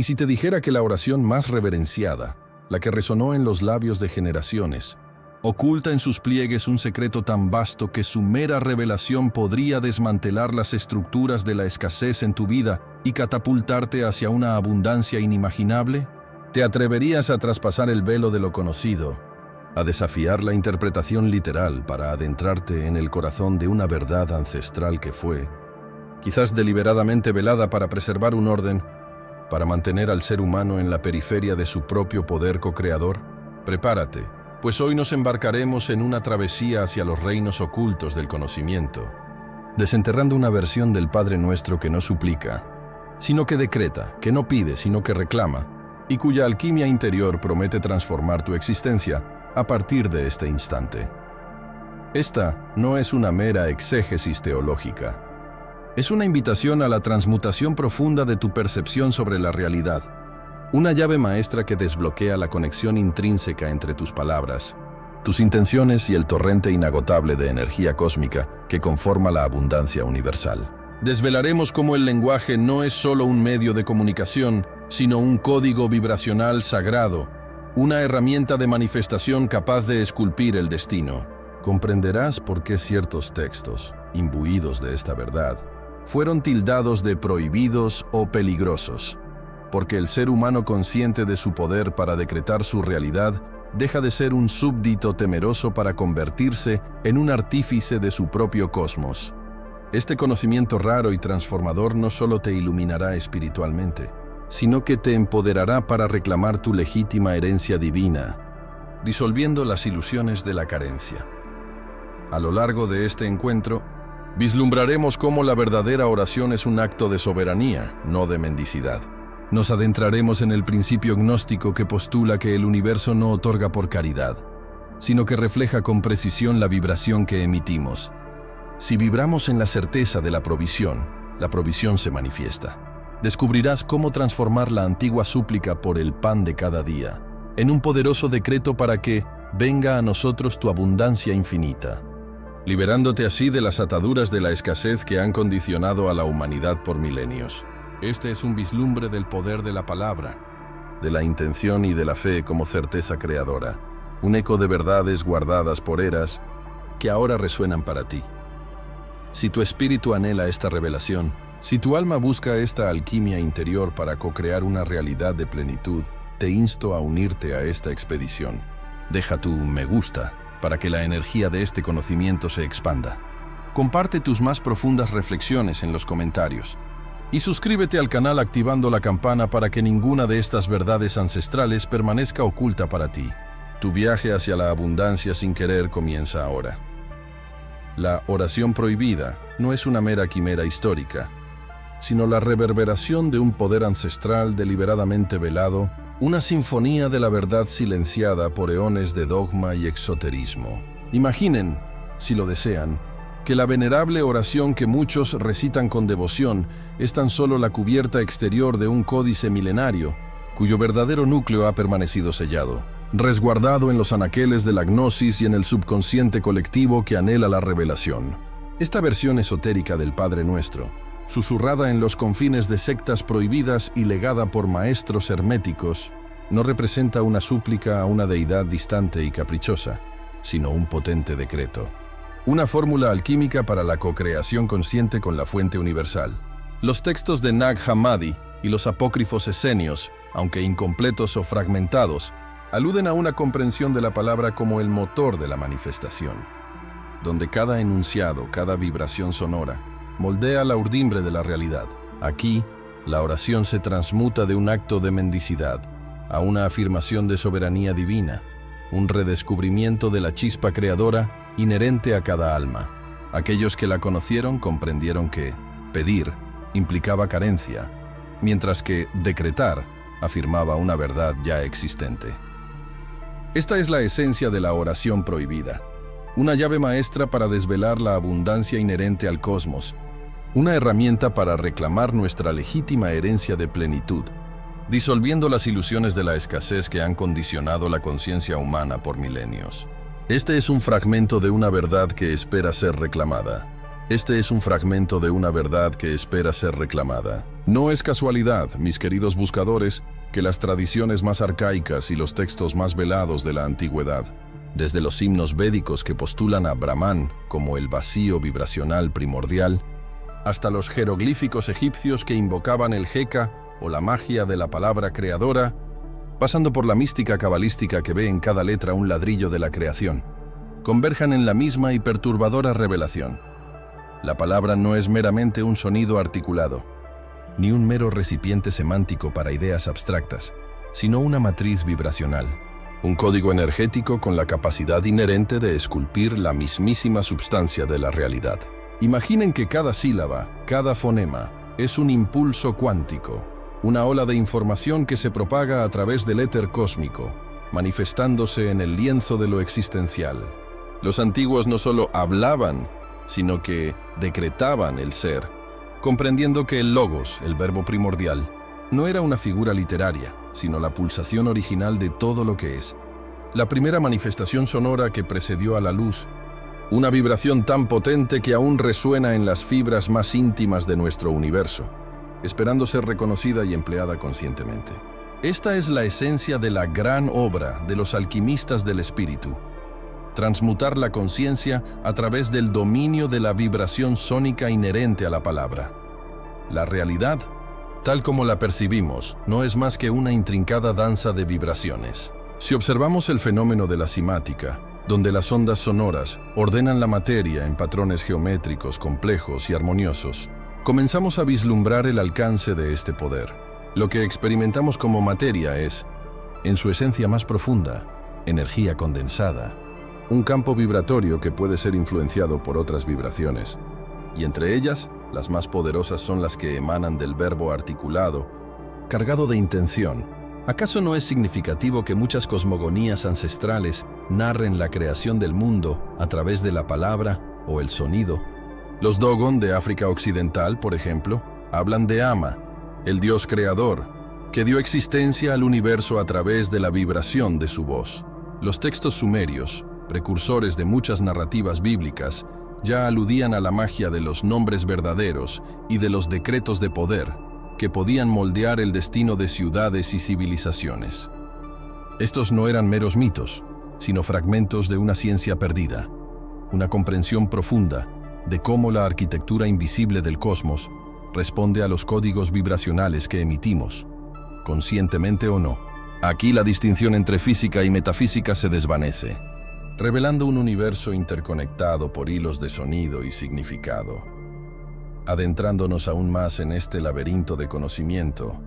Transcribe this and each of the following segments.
Y si te dijera que la oración más reverenciada, la que resonó en los labios de generaciones, oculta en sus pliegues un secreto tan vasto que su mera revelación podría desmantelar las estructuras de la escasez en tu vida y catapultarte hacia una abundancia inimaginable? ¿Te atreverías a traspasar el velo de lo conocido, a desafiar la interpretación literal para adentrarte en el corazón de una verdad ancestral que fue, quizás deliberadamente velada para preservar un orden, para mantener al ser humano en la periferia de su propio poder co-creador? Prepárate, pues hoy nos embarcaremos en una travesía hacia los reinos ocultos del conocimiento, desenterrando una versión del Padre Nuestro que no suplica, sino que decreta, que no pide, sino que reclama, y cuya alquimia interior promete transformar tu existencia a partir de este instante. Esta no es una mera exégesis teológica. Es una invitación a la transmutación profunda de tu percepción sobre la realidad, una llave maestra que desbloquea la conexión intrínseca entre tus palabras, tus intenciones y el torrente inagotable de energía cósmica que conforma la abundancia universal. Desvelaremos cómo el lenguaje no es solo un medio de comunicación, sino un código vibracional sagrado, una herramienta de manifestación capaz de esculpir el destino. Comprenderás por qué ciertos textos, imbuidos de esta verdad, fueron tildados de prohibidos o peligrosos, porque el ser humano consciente de su poder para decretar su realidad deja de ser un súbdito temeroso para convertirse en un artífice de su propio cosmos. Este conocimiento raro y transformador no solo te iluminará espiritualmente, sino que te empoderará para reclamar tu legítima herencia divina, disolviendo las ilusiones de la carencia. A lo largo de este encuentro, vislumbraremos cómo la verdadera oración es un acto de soberanía, no de mendicidad. Nos adentraremos en el principio gnóstico que postula que el universo no otorga por caridad, sino que refleja con precisión la vibración que emitimos. Si vibramos en la certeza de la provisión se manifiesta. Descubrirás cómo transformar la antigua súplica por el pan de cada día en un poderoso decreto para que venga a nosotros tu abundancia infinita, liberándote así de las ataduras de la escasez que han condicionado a la humanidad por milenios. Este es un vislumbre del poder de la palabra, de la intención y de la fe como certeza creadora, un eco de verdades guardadas por eras que ahora resuenan para ti. Si tu espíritu anhela esta revelación, si tu alma busca esta alquimia interior para co-crear una realidad de plenitud, te insto a unirte a esta expedición. Deja tu me gusta para que la energía de este conocimiento se expanda. Comparte tus más profundas reflexiones en los comentarios y suscríbete al canal activando la campana para que ninguna de estas verdades ancestrales permanezca oculta para ti. Tu viaje hacia la abundancia sin querer comienza ahora. La oración prohibida no es una mera quimera histórica, sino la reverberación de un poder ancestral deliberadamente velado, una sinfonía de la verdad silenciada por eones de dogma y exoterismo. Imaginen, si lo desean, que la venerable oración que muchos recitan con devoción es tan solo la cubierta exterior de un códice milenario, cuyo verdadero núcleo ha permanecido sellado, resguardado en los anaqueles de la gnosis y en el subconsciente colectivo que anhela la revelación. Esta versión esotérica del Padre Nuestro, susurrada en los confines de sectas prohibidas y legada por maestros herméticos, no representa una súplica a una deidad distante y caprichosa, sino un potente decreto. Una fórmula alquímica para la co-creación consciente con la fuente universal. Los textos de Nag Hammadi y los apócrifos esenios, aunque incompletos o fragmentados, aluden a una comprensión de la palabra como el motor de la manifestación, donde cada enunciado, cada vibración sonora, moldea la urdimbre de la realidad. Aquí, la oración se transmuta de un acto de mendicidad a una afirmación de soberanía divina, un redescubrimiento de la chispa creadora inherente a cada alma. Aquellos que la conocieron comprendieron que pedir implicaba carencia, mientras que decretar afirmaba una verdad ya existente. Esta es la esencia de la oración prohibida, una llave maestra para desvelar la abundancia inherente al cosmos, una herramienta para reclamar nuestra legítima herencia de plenitud, disolviendo las ilusiones de la escasez que han condicionado la conciencia humana por milenios. Este es un fragmento de una verdad que espera ser reclamada. Este es un fragmento de una verdad que espera ser reclamada. No es casualidad, mis queridos buscadores, que las tradiciones más arcaicas y los textos más velados de la antigüedad, desde los himnos védicos que postulan a Brahman como el vacío vibracional primordial, hasta los jeroglíficos egipcios que invocaban el Heka o la magia de la palabra creadora, pasando por la mística cabalística que ve en cada letra un ladrillo de la creación, converjan en la misma y perturbadora revelación. La palabra no es meramente un sonido articulado, ni un mero recipiente semántico para ideas abstractas, sino una matriz vibracional, un código energético con la capacidad inherente de esculpir la mismísima substancia de la realidad. Imaginen que cada sílaba, cada fonema, es un impulso cuántico, una ola de información que se propaga a través del éter cósmico, manifestándose en el lienzo de lo existencial. Los antiguos no solo hablaban, sino que decretaban el ser, comprendiendo que el logos, el verbo primordial, no era una figura literaria, sino la pulsación original de todo lo que es. La primera manifestación sonora que precedió a la luz, una vibración tan potente que aún resuena en las fibras más íntimas de nuestro universo, esperando ser reconocida y empleada conscientemente. Esta es la esencia de la gran obra de los alquimistas del espíritu: transmutar la conciencia a través del dominio de la vibración sónica inherente a la palabra. La realidad, tal como la percibimos, no es más que una intrincada danza de vibraciones. Si observamos el fenómeno de la cimática, donde las ondas sonoras ordenan la materia en patrones geométricos complejos y armoniosos, comenzamos a vislumbrar el alcance de este poder. Lo que experimentamos como materia es, en su esencia más profunda, energía condensada, un campo vibratorio que puede ser influenciado por otras vibraciones, y entre ellas, las más poderosas son las que emanan del verbo articulado, cargado de intención. ¿Acaso no es significativo que muchas cosmogonías ancestrales narren la creación del mundo a través de la palabra o el sonido? Los Dogon de África Occidental, por ejemplo, hablan de Ama, el dios creador, que dio existencia al universo a través de la vibración de su voz. Los textos sumerios, precursores de muchas narrativas bíblicas, ya aludían a la magia de los nombres verdaderos y de los decretos de poder, que podían moldear el destino de ciudades y civilizaciones. Estos no eran meros mitos, sino fragmentos de una ciencia perdida, una comprensión profunda de cómo la arquitectura invisible del cosmos responde a los códigos vibracionales que emitimos, conscientemente o no. Aquí la distinción entre física y metafísica se desvanece, revelando un universo interconectado por hilos de sonido y significado. Adentrándonos aún más en este laberinto de conocimiento,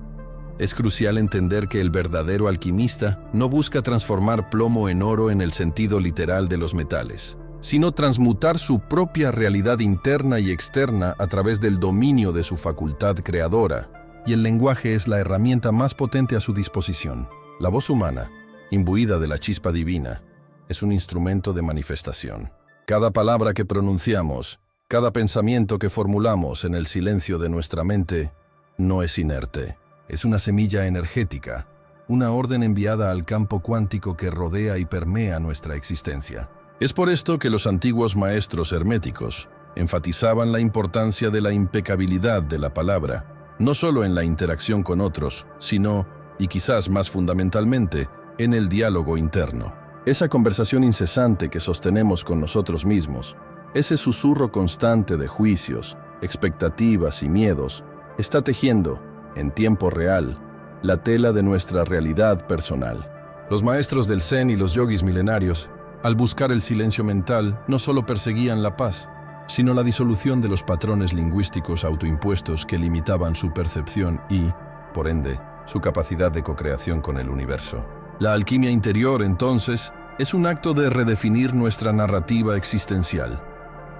es crucial entender que el verdadero alquimista no busca transformar plomo en oro en el sentido literal de los metales, sino transmutar su propia realidad interna y externa a través del dominio de su facultad creadora, y el lenguaje es la herramienta más potente a su disposición. La voz humana, imbuida de la chispa divina, es un instrumento de manifestación. Cada palabra que pronunciamos, cada pensamiento que formulamos en el silencio de nuestra mente, no es inerte. Es una semilla energética, una orden enviada al campo cuántico que rodea y permea nuestra existencia. Es por esto que los antiguos maestros herméticos enfatizaban la importancia de la impecabilidad de la palabra, no solo en la interacción con otros, sino, y quizás más fundamentalmente, en el diálogo interno. Esa conversación incesante que sostenemos con nosotros mismos, ese susurro constante de juicios, expectativas y miedos, está tejiendo, en tiempo real, la tela de nuestra realidad personal. Los maestros del Zen y los yogis milenarios, al buscar el silencio mental, no solo perseguían la paz, sino la disolución de los patrones lingüísticos autoimpuestos que limitaban su percepción y, por ende, su capacidad de cocreación con el universo. La alquimia interior, entonces, es un acto de redefinir nuestra narrativa existencial.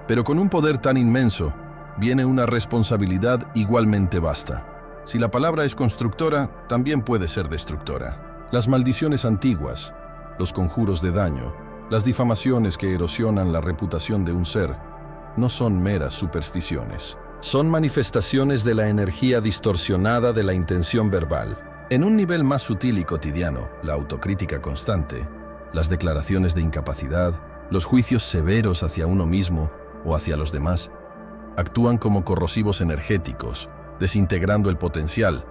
Pero con un poder tan inmenso, viene una responsabilidad igualmente vasta. Si la palabra es constructora, también puede ser destructora. Las maldiciones antiguas, los conjuros de daño, las difamaciones que erosionan la reputación de un ser, no son meras supersticiones. Son manifestaciones de la energía distorsionada de la intención verbal. En un nivel más sutil y cotidiano, la autocrítica constante, las declaraciones de incapacidad, los juicios severos hacia uno mismo o hacia los demás, actúan como corrosivos energéticos, desintegrando el potencial,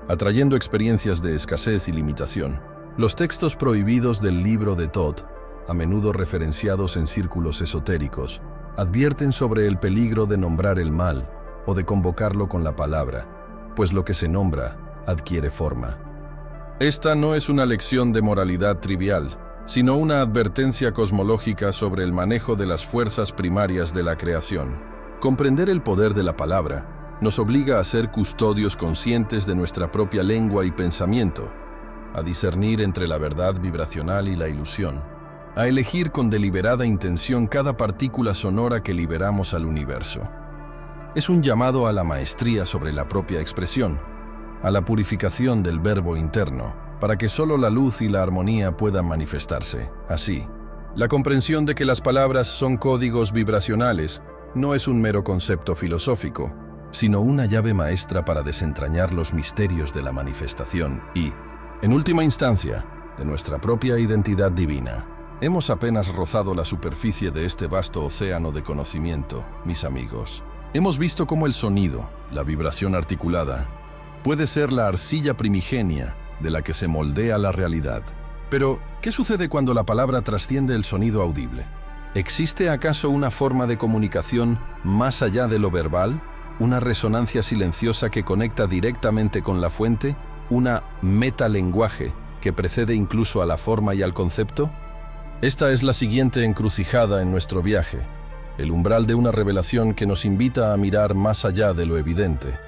atrayendo experiencias de escasez y limitación. Los textos prohibidos del libro de Thoth, a menudo referenciados en círculos esotéricos, advierten sobre el peligro de nombrar el mal o de convocarlo con la palabra, pues lo que se nombra adquiere forma. Esta no es una lección de moralidad trivial, sino una advertencia cosmológica sobre el manejo de las fuerzas primarias de la creación. Comprender el poder de la palabra nos obliga a ser custodios conscientes de nuestra propia lengua y pensamiento, a discernir entre la verdad vibracional y la ilusión, a elegir con deliberada intención cada partícula sonora que liberamos al universo. Es un llamado a la maestría sobre la propia expresión, a la purificación del verbo interno, para que solo la luz y la armonía puedan manifestarse. Así, la comprensión de que las palabras son códigos vibracionales no es un mero concepto filosófico, sino una llave maestra para desentrañar los misterios de la manifestación y, en última instancia, de nuestra propia identidad divina. Hemos apenas rozado la superficie de este vasto océano de conocimiento, mis amigos. Hemos visto cómo el sonido, la vibración articulada, puede ser la arcilla primigenia de la que se moldea la realidad. Pero, ¿qué sucede cuando la palabra trasciende el sonido audible? ¿Existe acaso una forma de comunicación más allá de lo verbal? ¿Una resonancia silenciosa que conecta directamente con la fuente? ¿Una metalenguaje que precede incluso a la forma y al concepto? Esta es la siguiente encrucijada en nuestro viaje, el umbral de una revelación que nos invita a mirar más allá de lo evidente,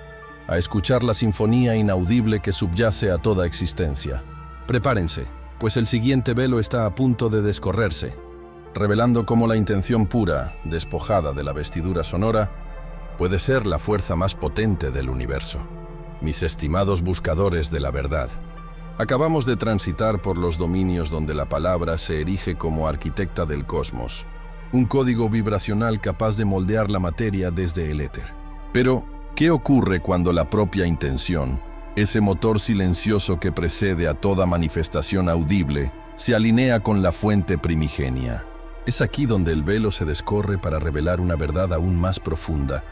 a escuchar la sinfonía inaudible que subyace a toda existencia. Prepárense, pues el siguiente velo está a punto de descorrerse, revelando cómo la intención pura, despojada de la vestidura sonora, puede ser la fuerza más potente del universo. Mis estimados buscadores de la verdad, acabamos de transitar por los dominios donde la palabra se erige como arquitecta del cosmos, un código vibracional capaz de moldear la materia desde el éter. Pero, ¿qué ocurre cuando la propia intención, ese motor silencioso que precede a toda manifestación audible, se alinea con la fuente primigenia? Es aquí donde el velo se descorre para revelar una verdad aún más profunda,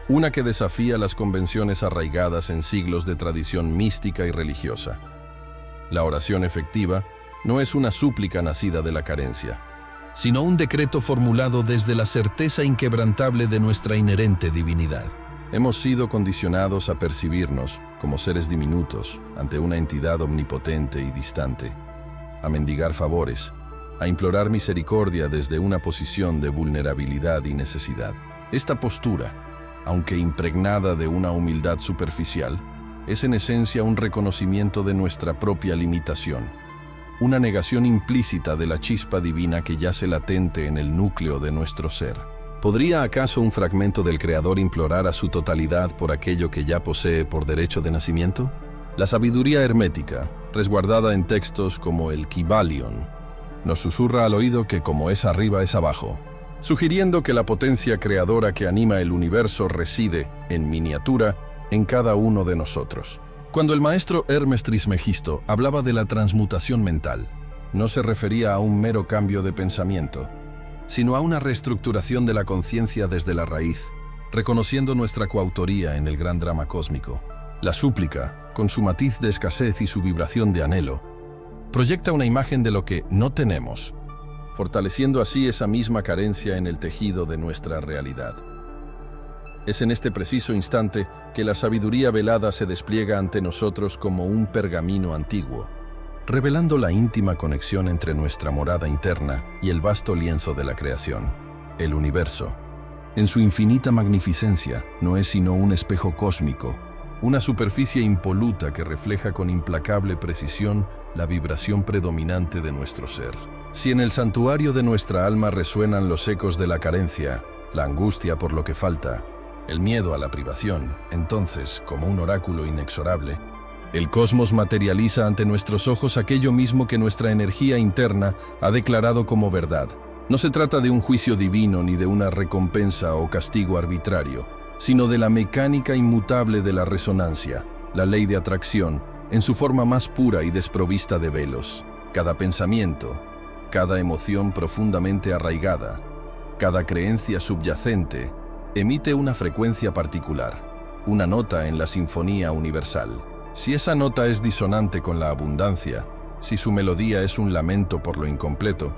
una que desafía las convenciones arraigadas en siglos de tradición mística y religiosa. La oración efectiva no es una súplica nacida de la carencia, sino un decreto formulado desde la certeza inquebrantable de nuestra inherente divinidad. Hemos sido condicionados a percibirnos como seres diminutos ante una entidad omnipotente y distante, a mendigar favores, a implorar misericordia desde una posición de vulnerabilidad y necesidad. Esta postura, aunque impregnada de una humildad superficial, es en esencia un reconocimiento de nuestra propia limitación, una negación implícita de la chispa divina que yace latente en el núcleo de nuestro ser. ¿Podría acaso un fragmento del Creador implorar a su totalidad por aquello que ya posee por derecho de nacimiento? La sabiduría hermética, resguardada en textos como el Kybalion, nos susurra al oído que como es arriba es abajo, sugiriendo que la potencia creadora que anima el universo reside, en miniatura, en cada uno de nosotros. Cuando el maestro Hermes Trismegisto hablaba de la transmutación mental, no se refería a un mero cambio de pensamiento, sino a una reestructuración de la conciencia desde la raíz, reconociendo nuestra coautoría en el gran drama cósmico. La súplica, con su matiz de escasez y su vibración de anhelo, proyecta una imagen de lo que no tenemos, fortaleciendo así esa misma carencia en el tejido de nuestra realidad. Es en este preciso instante que la sabiduría velada se despliega ante nosotros como un pergamino antiguo, revelando la íntima conexión entre nuestra morada interna y el vasto lienzo de la creación, el universo. En su infinita magnificencia, no es sino un espejo cósmico, una superficie impoluta que refleja con implacable precisión la vibración predominante de nuestro ser. Si en el santuario de nuestra alma resuenan los ecos de la carencia, la angustia por lo que falta, el miedo a la privación, entonces, como un oráculo inexorable, el cosmos materializa ante nuestros ojos aquello mismo que nuestra energía interna ha declarado como verdad. No se trata de un juicio divino ni de una recompensa o castigo arbitrario, sino de la mecánica inmutable de la resonancia, la ley de atracción, en su forma más pura y desprovista de velos. Cada pensamiento, cada emoción profundamente arraigada, cada creencia subyacente, emite una frecuencia particular, una nota en la sinfonía universal. Si esa nota es disonante con la abundancia, si su melodía es un lamento por lo incompleto,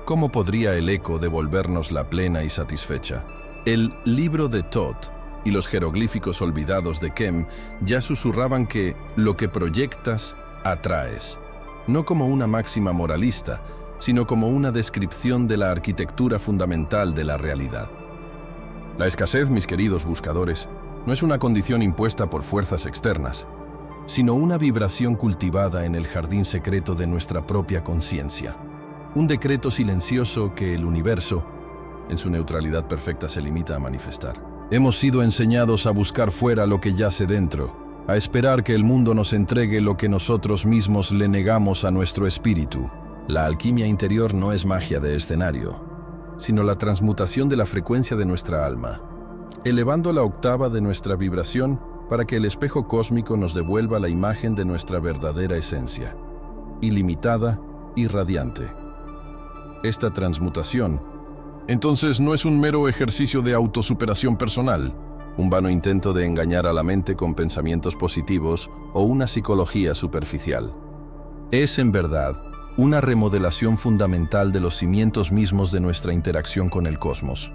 ¿cómo podría el eco devolvernos la plena y satisfecha? El libro de Thoth y los jeroglíficos olvidados de Kem ya susurraban que lo que proyectas, atraes, no como una máxima moralista, sino como una descripción de la arquitectura fundamental de la realidad. La escasez, mis queridos buscadores, no es una condición impuesta por fuerzas externas, sino una vibración cultivada en el jardín secreto de nuestra propia conciencia. Un decreto silencioso que el universo, en su neutralidad perfecta, se limita a manifestar. Hemos sido enseñados a buscar fuera lo que yace dentro, a esperar que el mundo nos entregue lo que nosotros mismos le negamos a nuestro espíritu. La alquimia interior no es magia de escenario, sino la transmutación de la frecuencia de nuestra alma, elevando la octava de nuestra vibración para que el espejo cósmico nos devuelva la imagen de nuestra verdadera esencia, ilimitada y radiante. Esta transmutación, entonces, no es un mero ejercicio de autosuperación personal, un vano intento de engañar a la mente con pensamientos positivos o una psicología superficial. Es, en verdad, una remodelación fundamental de los cimientos mismos de nuestra interacción con el cosmos,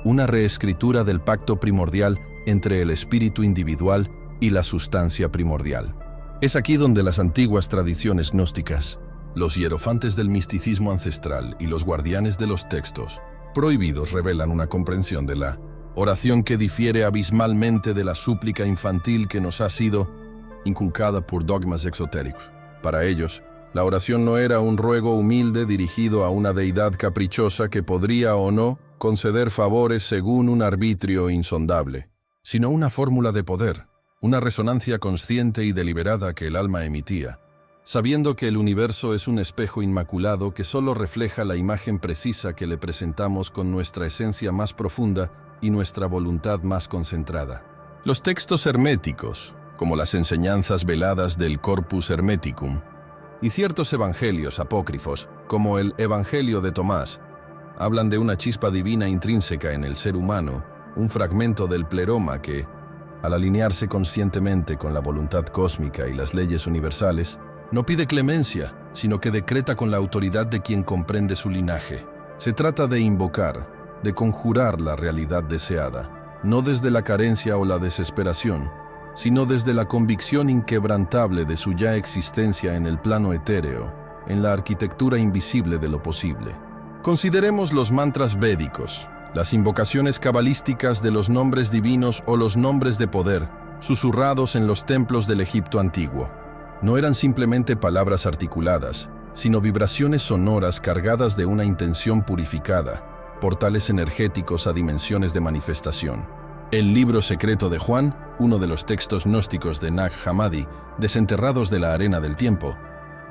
una reescritura del pacto primordial entre el espíritu individual y la sustancia primordial. Es aquí donde las antiguas tradiciones gnósticas, los hierofantes del misticismo ancestral y los guardianes de los textos prohibidos revelan una comprensión de la oración que difiere abismalmente de la súplica infantil que nos ha sido inculcada por dogmas exotéricos. Para ellos, la oración no era un ruego humilde dirigido a una deidad caprichosa que podría o no conceder favores según un arbitrio insondable, sino una fórmula de poder, una resonancia consciente y deliberada que el alma emitía, sabiendo que el universo es un espejo inmaculado que solo refleja la imagen precisa que le presentamos con nuestra esencia más profunda y nuestra voluntad más concentrada. Los textos herméticos, como las enseñanzas veladas del Corpus Hermeticum, y ciertos evangelios apócrifos, como el Evangelio de Tomás, hablan de una chispa divina intrínseca en el ser humano, un fragmento del pleroma que, al alinearse conscientemente con la voluntad cósmica y las leyes universales, no pide clemencia, sino que decreta con la autoridad de quien comprende su linaje. Se trata de invocar, de conjurar la realidad deseada, no desde la carencia o la desesperación, sino desde la convicción inquebrantable de su ya existencia en el plano etéreo, en la arquitectura invisible de lo posible. Consideremos los mantras védicos, las invocaciones cabalísticas de los nombres divinos o los nombres de poder, susurrados en los templos del Egipto antiguo. No eran simplemente palabras articuladas, sino vibraciones sonoras cargadas de una intención purificada, portales energéticos a dimensiones de manifestación. El libro secreto de Juan, uno de los textos gnósticos de Nag Hammadi, desenterrados de la arena del tiempo,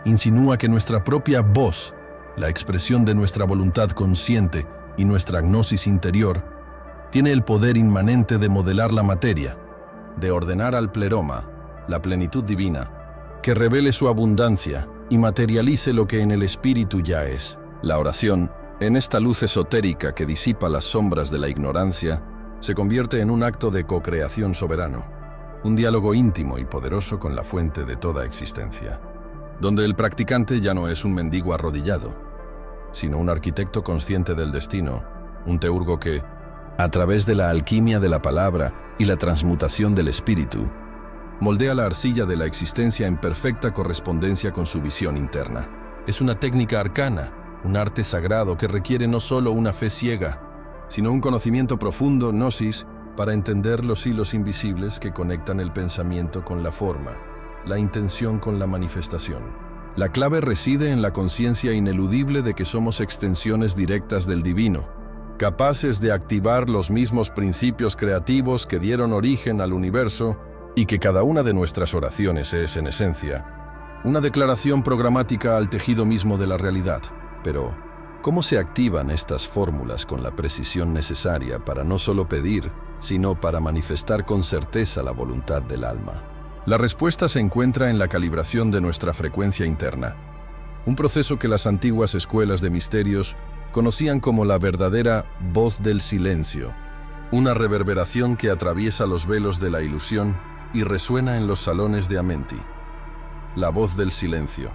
insinúa que nuestra propia voz, la expresión de nuestra voluntad consciente y nuestra gnosis interior, tiene el poder inmanente de modelar la materia, de ordenar al pleroma, la plenitud divina, que revele su abundancia y materialice lo que en el espíritu ya es. La oración, en esta luz esotérica que disipa las sombras de la ignorancia, se convierte en un acto de co-creación soberano, un diálogo íntimo y poderoso con la fuente de toda existencia, donde el practicante ya no es un mendigo arrodillado, sino un arquitecto consciente del destino, un teurgo que, a través de la alquimia de la palabra y la transmutación del espíritu, moldea la arcilla de la existencia en perfecta correspondencia con su visión interna. Es una técnica arcana, un arte sagrado que requiere no solo una fe ciega, sino un conocimiento profundo, gnosis, para entender los hilos invisibles que conectan el pensamiento con la forma, la intención con la manifestación. La clave reside en la conciencia ineludible de que somos extensiones directas del divino, capaces de activar los mismos principios creativos que dieron origen al universo, y que cada una de nuestras oraciones es, en esencia, una declaración programática al tejido mismo de la realidad. Pero, ¿cómo se activan estas fórmulas con la precisión necesaria para no solo pedir, sino para manifestar con certeza la voluntad del alma? La respuesta se encuentra en la calibración de nuestra frecuencia interna, un proceso que las antiguas escuelas de misterios conocían como la verdadera voz del silencio, Una reverberación que atraviesa los velos de la ilusión y resuena en los salones de Amenti. La voz del silencio.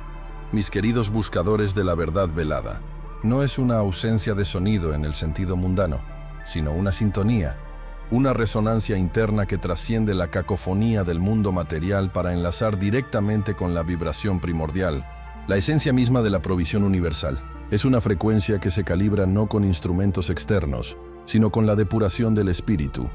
Mis queridos buscadores de la verdad velada, no es una ausencia de sonido en el sentido mundano, sino una sintonía, una resonancia interna que trasciende la cacofonía del mundo material para enlazar directamente con la vibración primordial, la esencia misma de la provisión universal. Es una frecuencia que se calibra no con instrumentos externos, sino con la depuración del espíritu,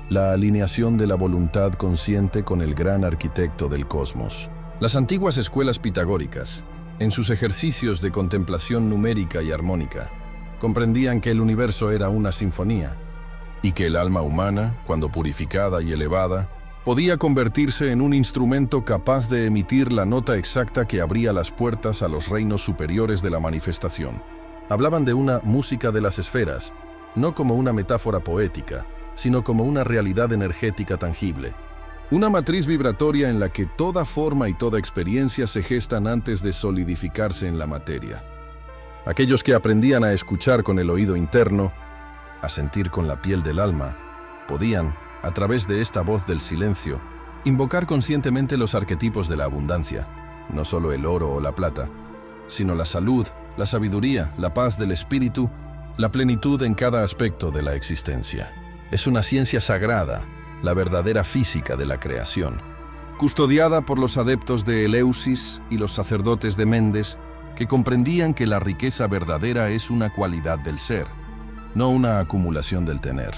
la alineación de la voluntad consciente con el gran arquitecto del cosmos. Las antiguas escuelas pitagóricas, en sus ejercicios de contemplación numérica y armónica, comprendían que el universo era una sinfonía, y que el alma humana, cuando purificada y elevada, podía convertirse en un instrumento capaz de emitir la nota exacta que abría las puertas a los reinos superiores de la manifestación. Hablaban de una música de las esferas, no como una metáfora poética, sino como una realidad energética tangible. Una matriz vibratoria en la que toda forma y toda experiencia se gestan antes de solidificarse en la materia. Aquellos que aprendían a escuchar con el oído interno, a sentir con la piel del alma, podían, a través de esta voz del silencio, invocar conscientemente los arquetipos de la abundancia, no solo el oro o la plata, sino la salud, la sabiduría, la paz del espíritu, la plenitud en cada aspecto de la existencia. Es una ciencia sagrada, la verdadera física de la creación, custodiada por los adeptos de Eleusis y los sacerdotes de Mendes, que comprendían que la riqueza verdadera es una cualidad del ser, no una acumulación del tener.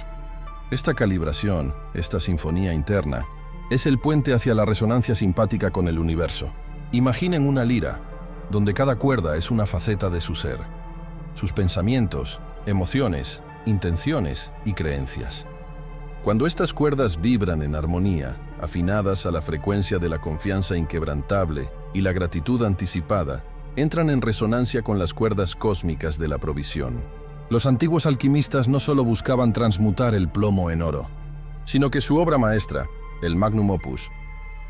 Esta calibración, esta sinfonía interna, es el puente hacia la resonancia simpática con el universo. Imaginen una lira, donde cada cuerda es una faceta de su ser, sus pensamientos, emociones, intenciones y creencias. Cuando estas cuerdas vibran en armonía, afinadas a la frecuencia de la confianza inquebrantable y la gratitud anticipada, entran en resonancia con las cuerdas cósmicas de la provisión. Los antiguos alquimistas no solo buscaban transmutar el plomo en oro, sino que su obra maestra, el Magnum Opus,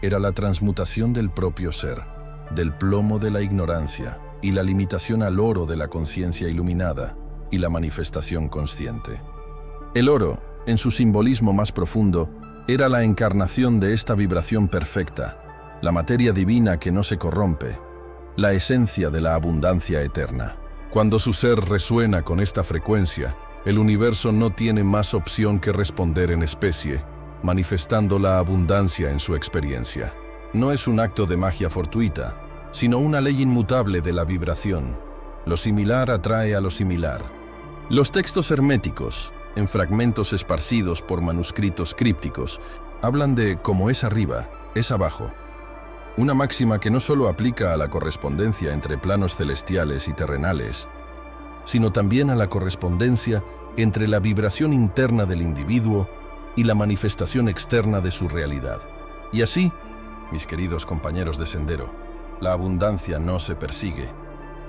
era la transmutación del propio ser, del plomo de la ignorancia y la limitación al oro de la conciencia iluminada y la manifestación consciente. El oro, en su simbolismo más profundo, era la encarnación de esta vibración perfecta, la materia divina que no se corrompe, la esencia de la abundancia eterna. Cuando su ser resuena con esta frecuencia, el universo no tiene más opción que responder en especie, manifestando la abundancia en su experiencia. No es un acto de magia fortuita, sino una ley inmutable de la vibración. Lo similar atrae a lo similar. Los textos herméticos, en fragmentos esparcidos por manuscritos crípticos, hablan de como es arriba, es abajo. Una máxima que no solo aplica a la correspondencia entre planos celestiales y terrenales, sino también a la correspondencia entre la vibración interna del individuo y la manifestación externa de su realidad. Y así, mis queridos compañeros de sendero, la abundancia no se persigue,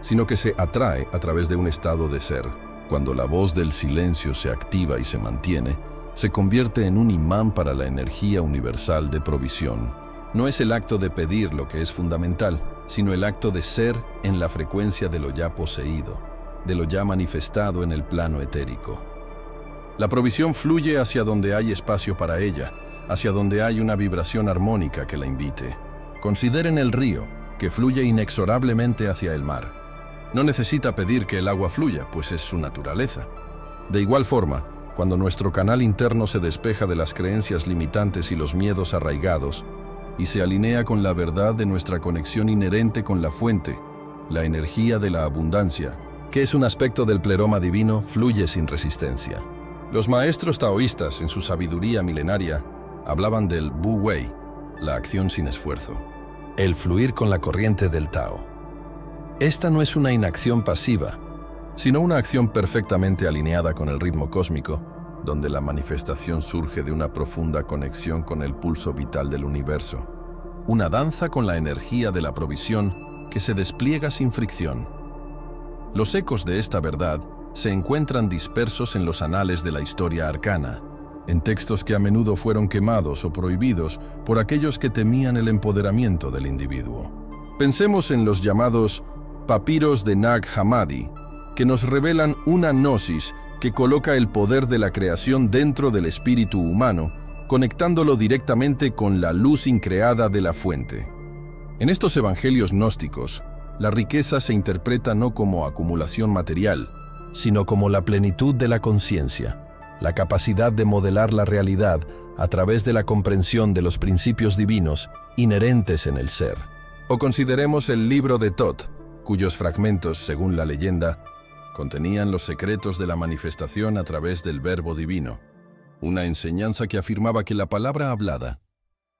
sino que se atrae a través de un estado de ser. Cuando la voz del silencio se activa y se mantiene, se convierte en un imán para la energía universal de provisión. No es el acto de pedir lo que es fundamental, sino el acto de ser en la frecuencia de lo ya poseído, de lo ya manifestado en el plano etérico. La provisión fluye hacia donde hay espacio para ella, hacia donde hay una vibración armónica que la invite. Consideren el río, que fluye inexorablemente hacia el mar. No necesita pedir que el agua fluya, pues es su naturaleza. De igual forma, cuando nuestro canal interno se despeja de las creencias limitantes y los miedos arraigados, y se alinea con la verdad de nuestra conexión inherente con la fuente, la energía de la abundancia, que es un aspecto del pleroma divino, fluye sin resistencia. Los maestros taoístas, en su sabiduría milenaria, hablaban del Wu Wei, la acción sin esfuerzo, el fluir con la corriente del Tao. Esta no es una inacción pasiva, sino una acción perfectamente alineada con el ritmo cósmico, donde la manifestación surge de una profunda conexión con el pulso vital del universo. Una danza con la energía de la provisión que se despliega sin fricción. Los ecos de esta verdad se encuentran dispersos en los anales de la historia arcana, en textos que a menudo fueron quemados o prohibidos por aquellos que temían el empoderamiento del individuo. Pensemos en los llamados papiros de Nag Hammadi, que nos revelan una gnosis que coloca el poder de la creación dentro del espíritu humano, conectándolo directamente con la luz increada de la fuente. En estos evangelios gnósticos, la riqueza se interpreta no como acumulación material, sino como la plenitud de la conciencia, la capacidad de modelar la realidad a través de la comprensión de los principios divinos inherentes en el ser. O consideremos el libro de Thoth, cuyos fragmentos, según la leyenda, contenían los secretos de la manifestación a través del verbo divino, una enseñanza que afirmaba que la palabra hablada,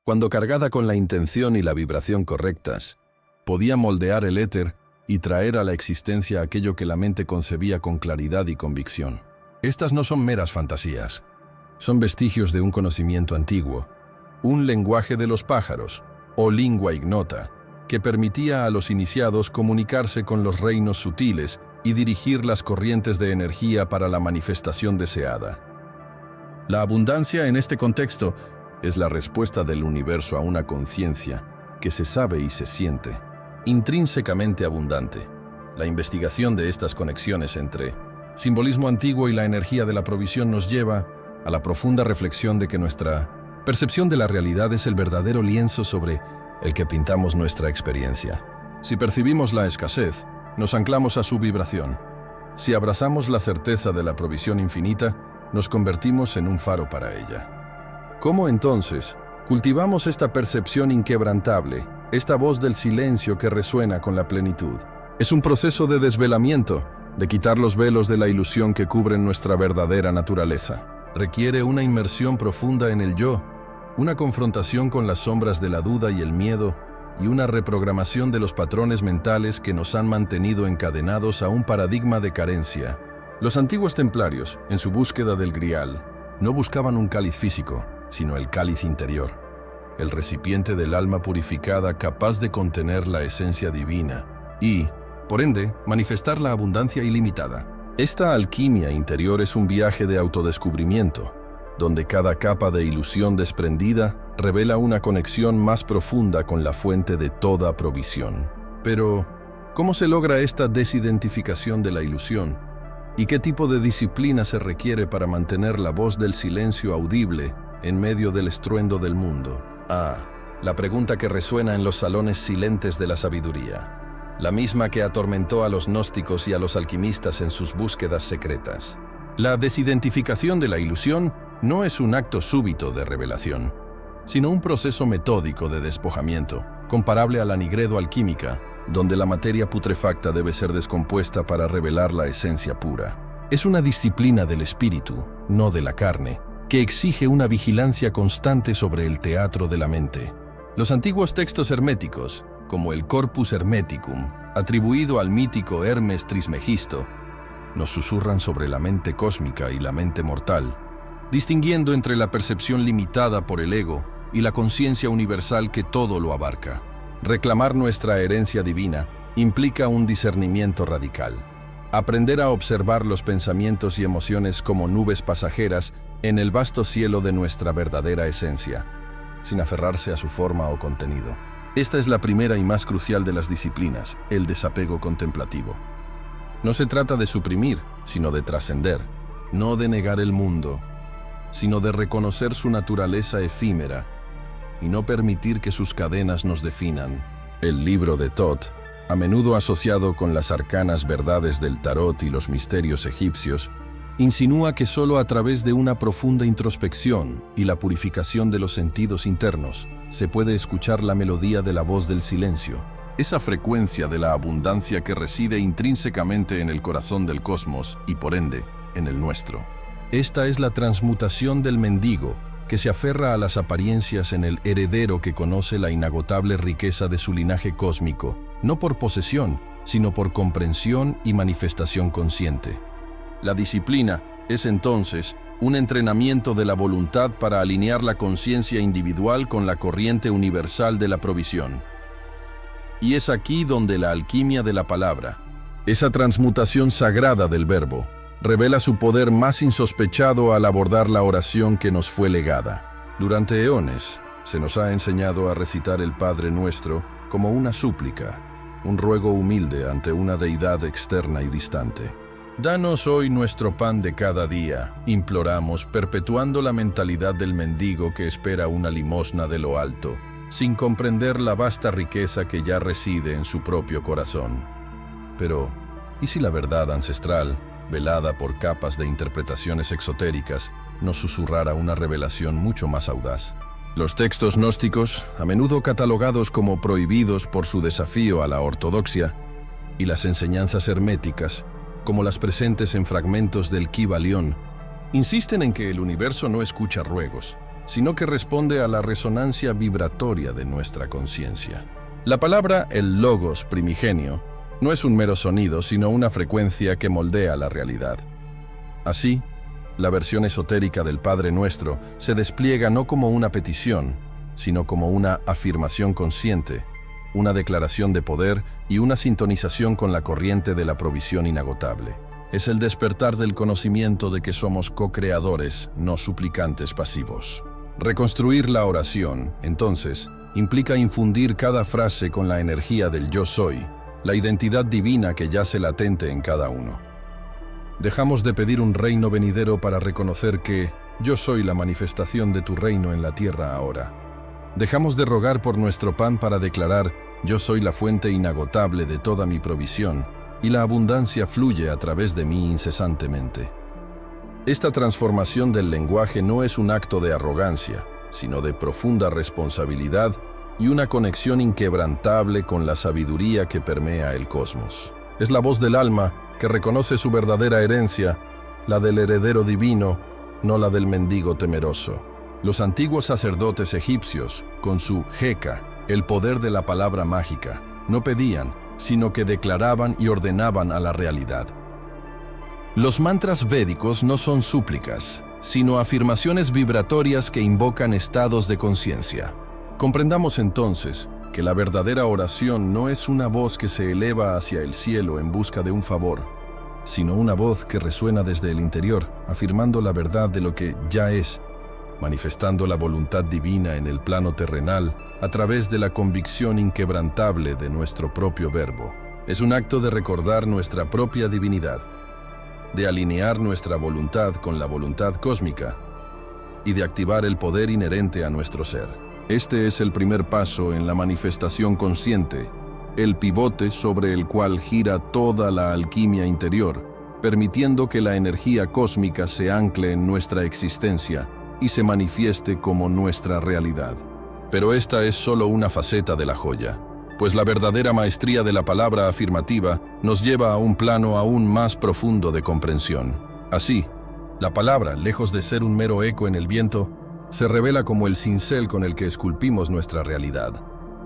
cuando cargada con la intención y la vibración correctas, podía moldear el éter y traer a la existencia aquello que la mente concebía con claridad y convicción. Estas no son meras fantasías, son vestigios de un conocimiento antiguo, un lenguaje de los pájaros, o lingua ignota, que permitía a los iniciados comunicarse con los reinos sutiles y dirigir las corrientes de energía para la manifestación deseada. La abundancia en este contexto es la respuesta del universo a una conciencia que se sabe y se siente, intrínsecamente abundante. La investigación de estas conexiones entre simbolismo antiguo y la energía de la provisión nos lleva a la profunda reflexión de que nuestra percepción de la realidad es el verdadero lienzo sobre el que pintamos nuestra experiencia. Si percibimos la escasez, nos anclamos a su vibración. Si abrazamos la certeza de la provisión infinita, nos convertimos en un faro para ella. ¿Cómo entonces cultivamos esta percepción inquebrantable, esta voz del silencio que resuena con la plenitud? Es un proceso de desvelamiento, de quitar los velos de la ilusión que cubren nuestra verdadera naturaleza. Requiere una inmersión profunda en el yo, una confrontación con las sombras de la duda y el miedo, y una reprogramación de los patrones mentales que nos han mantenido encadenados a un paradigma de carencia. Los antiguos templarios, en su búsqueda del grial, no buscaban un cáliz físico, sino el cáliz interior, el recipiente del alma purificada capaz de contener la esencia divina y, por ende, manifestar la abundancia ilimitada. Esta alquimia interior es un viaje de autodescubrimiento, donde cada capa de ilusión desprendida revela una conexión más profunda con la fuente de toda provisión. Pero, ¿cómo se logra esta desidentificación de la ilusión? ¿Y qué tipo de disciplina se requiere para mantener la voz del silencio audible en medio del estruendo del mundo? La pregunta que resuena en los salones silentes de la sabiduría, la misma que atormentó a los gnósticos y a los alquimistas en sus búsquedas secretas. La desidentificación de la ilusión no es un acto súbito de revelación, sino un proceso metódico de despojamiento, comparable a la nigredo alquímica, donde la materia putrefacta debe ser descompuesta para revelar la esencia pura. Es una disciplina del espíritu, no de la carne, que exige una vigilancia constante sobre el teatro de la mente. Los antiguos textos herméticos, como el Corpus Hermeticum, atribuido al mítico Hermes Trismegisto, nos susurran sobre la mente cósmica y la mente mortal, distinguiendo entre la percepción limitada por el ego y la conciencia universal que todo lo abarca. Reclamar nuestra herencia divina implica un discernimiento radical. Aprender a observar los pensamientos y emociones como nubes pasajeras en el vasto cielo de nuestra verdadera esencia, sin aferrarse a su forma o contenido. Esta es la primera y más crucial de las disciplinas, el desapego contemplativo. No se trata de suprimir, sino de trascender, no de negar el mundo, sino de reconocer su naturaleza efímera y no permitir que sus cadenas nos definan. El libro de Thoth, a menudo asociado con las arcanas verdades del tarot y los misterios egipcios, insinúa que solo a través de una profunda introspección y la purificación de los sentidos internos se puede escuchar la melodía de la voz del silencio, esa frecuencia de la abundancia que reside intrínsecamente en el corazón del cosmos y, por ende, en el nuestro. Esta es la transmutación del mendigo, que se aferra a las apariencias en el heredero que conoce la inagotable riqueza de su linaje cósmico, no por posesión, sino por comprensión y manifestación consciente. La disciplina es entonces un entrenamiento de la voluntad para alinear la conciencia individual con la corriente universal de la provisión. Y es aquí donde la alquimia de la palabra, esa transmutación sagrada del verbo, revela su poder más insospechado al abordar la oración que nos fue legada. Durante eones, se nos ha enseñado a recitar el Padre Nuestro como una súplica, un ruego humilde ante una deidad externa y distante. Danos hoy nuestro pan de cada día, imploramos, perpetuando la mentalidad del mendigo que espera una limosna de lo alto, sin comprender la vasta riqueza que ya reside en su propio corazón. Pero, ¿y si la verdad ancestral, velada por capas de interpretaciones exotéricas, nos susurrara una revelación mucho más audaz? Los textos gnósticos, a menudo catalogados como prohibidos por su desafío a la ortodoxia, y las enseñanzas herméticas, como las presentes en fragmentos del Kybalión, insisten en que el universo no escucha ruegos, sino que responde a la resonancia vibratoria de nuestra conciencia. La palabra, el logos primigenio, no es un mero sonido, sino una frecuencia que moldea la realidad. Así, la versión esotérica del Padre Nuestro se despliega no como una petición, sino como una afirmación consciente, una declaración de poder y una sintonización con la corriente de la provisión inagotable. Es el despertar del conocimiento de que somos co-creadores, no suplicantes pasivos. Reconstruir la oración, entonces, implica infundir cada frase con la energía del yo soy, la identidad divina que yace latente en cada uno. Dejamos de pedir un reino venidero para reconocer que yo soy la manifestación de tu reino en la tierra ahora. Dejamos de rogar por nuestro pan para declarar yo soy la fuente inagotable de toda mi provisión y la abundancia fluye a través de mí incesantemente. Esta transformación del lenguaje no es un acto de arrogancia, sino de profunda responsabilidad y una conexión inquebrantable con la sabiduría que permea el cosmos. Es la voz del alma que reconoce su verdadera herencia, la del heredero divino, no la del mendigo temeroso. Los antiguos sacerdotes egipcios, con su Heka, el poder de la palabra mágica, no pedían, sino que declaraban y ordenaban a la realidad. Los mantras védicos no son súplicas, sino afirmaciones vibratorias que invocan estados de conciencia. Comprendamos entonces que la verdadera oración no es una voz que se eleva hacia el cielo en busca de un favor, sino una voz que resuena desde el interior, afirmando la verdad de lo que ya es, manifestando la voluntad divina en el plano terrenal a través de la convicción inquebrantable de nuestro propio verbo. Es un acto de recordar nuestra propia divinidad, de alinear nuestra voluntad con la voluntad cósmica y de activar el poder inherente a nuestro ser. Este es el primer paso en la manifestación consciente, el pivote sobre el cual gira toda la alquimia interior, permitiendo que la energía cósmica se ancle en nuestra existencia y se manifieste como nuestra realidad. Pero esta es solo una faceta de la joya, pues la verdadera maestría de la palabra afirmativa nos lleva a un plano aún más profundo de comprensión. Así, la palabra, lejos de ser un mero eco en el viento, se revela como el cincel con el que esculpimos nuestra realidad,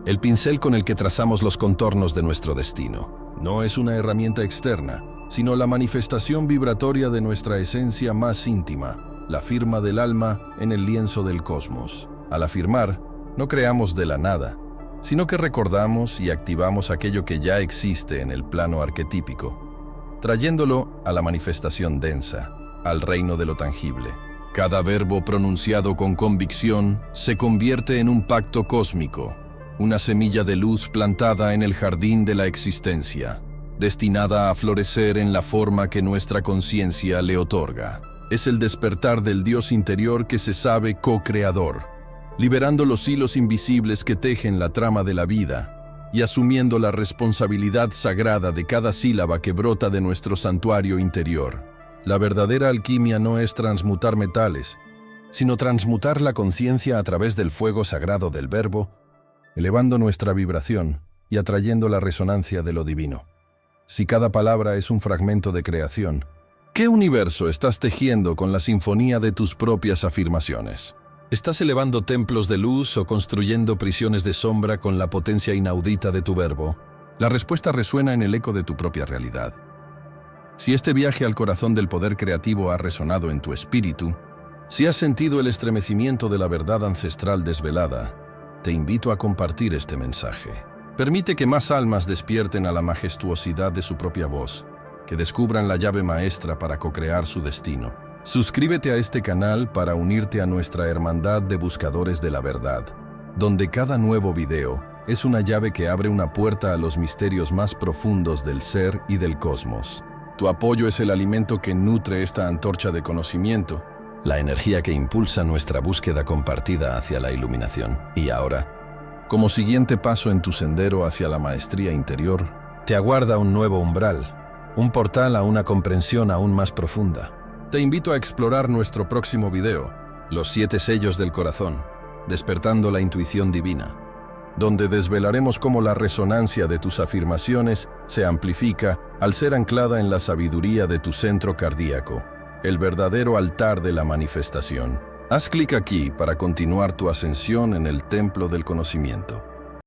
el pincel con el que trazamos los contornos de nuestro destino. No es una herramienta externa, sino la manifestación vibratoria de nuestra esencia más íntima, la firma del alma en el lienzo del cosmos. Al afirmar, no creamos de la nada, sino que recordamos y activamos aquello que ya existe en el plano arquetípico, trayéndolo a la manifestación densa, al reino de lo tangible. Cada verbo pronunciado con convicción se convierte en un pacto cósmico, una semilla de luz plantada en el jardín de la existencia, destinada a florecer en la forma que nuestra conciencia le otorga. Es el despertar del Dios interior que se sabe co-creador, liberando los hilos invisibles que tejen la trama de la vida y asumiendo la responsabilidad sagrada de cada sílaba que brota de nuestro santuario interior. La verdadera alquimia no es transmutar metales, sino transmutar la conciencia a través del fuego sagrado del verbo, elevando nuestra vibración y atrayendo la resonancia de lo divino. Si cada palabra es un fragmento de creación, ¿qué universo estás tejiendo con la sinfonía de tus propias afirmaciones? ¿Estás elevando templos de luz o construyendo prisiones de sombra con la potencia inaudita de tu verbo? La respuesta resuena en el eco de tu propia realidad. Si este viaje al corazón del poder creativo ha resonado en tu espíritu, si has sentido el estremecimiento de la verdad ancestral desvelada, te invito a compartir este mensaje. Permite que más almas despierten a la majestuosidad de su propia voz, que descubran la llave maestra para co-crear su destino. Suscríbete a este canal para unirte a nuestra hermandad de buscadores de la verdad, donde cada nuevo video es una llave que abre una puerta a los misterios más profundos del ser y del cosmos. Tu apoyo es el alimento que nutre esta antorcha de conocimiento, la energía que impulsa nuestra búsqueda compartida hacia la iluminación. Y ahora, como siguiente paso en tu sendero hacia la maestría interior, te aguarda un nuevo umbral, un portal a una comprensión aún más profunda. Te invito a explorar nuestro próximo video, Los 7 sellos del corazón, despertando la intuición divina, donde desvelaremos cómo la resonancia de tus afirmaciones se amplifica al ser anclada en la sabiduría de tu centro cardíaco, el verdadero altar de la manifestación. Haz clic aquí para continuar tu ascensión en el templo del conocimiento.